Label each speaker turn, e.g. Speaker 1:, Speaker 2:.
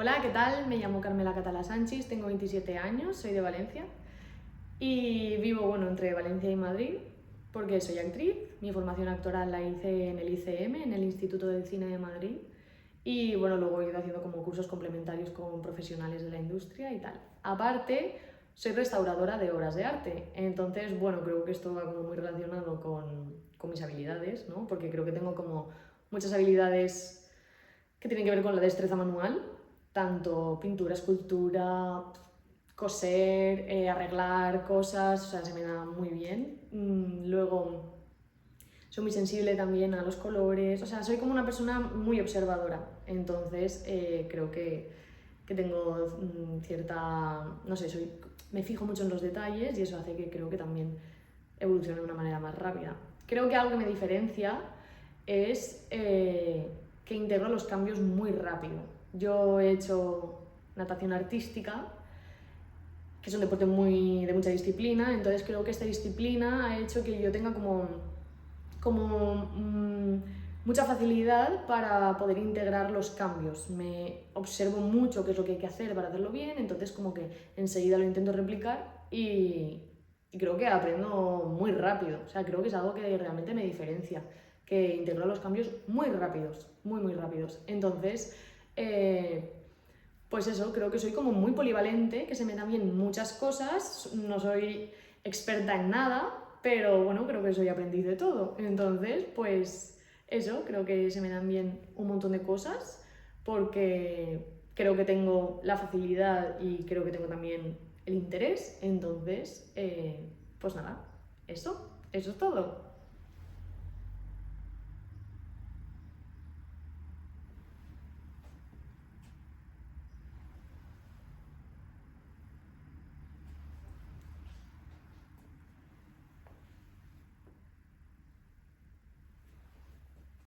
Speaker 1: Hola, ¿qué tal? Me llamo Carmela Catala Sánchez, tengo 27 años, soy de Valencia y vivo entre Valencia y Madrid porque soy actriz. Mi formación actoral la hice en el ICM, en el Instituto del Cine de Madrid, y luego he ido haciendo como cursos complementarios con profesionales de la industria y tal. Aparte, soy restauradora de obras de arte, entonces creo que esto va como muy relacionado con mis habilidades, ¿no? Porque creo que tengo como muchas habilidades que tienen que ver con la destreza manual, tanto pintura, escultura, coser, arreglar cosas, o sea, se me da muy bien. Luego, soy muy sensible también a los colores, o sea, soy como una persona muy observadora, entonces creo que tengo cierta, no sé, me fijo mucho en los detalles y eso hace que creo que también evolucione de una manera más rápida. Creo que algo que me diferencia es que integro los cambios muy rápido. Yo he hecho natación artística, que es un deporte de mucha disciplina, entonces creo que esta disciplina ha hecho que yo tenga mucha facilidad para poder integrar los cambios. Me observo mucho qué es lo que hay que hacer para hacerlo bien, entonces como que enseguida lo intento replicar y creo que aprendo muy rápido. O sea, creo que es algo que realmente me diferencia, que integro los cambios muy rápidos, muy rápidos. Entonces, pues eso, creo que soy como muy polivalente, que se me dan bien muchas cosas, no soy experta en nada, pero creo que soy aprendiz de todo. Entonces, pues eso, creo que se me dan bien un montón de cosas, porque creo que tengo la facilidad y creo que tengo también el interés. Entonces, pues nada, eso es todo.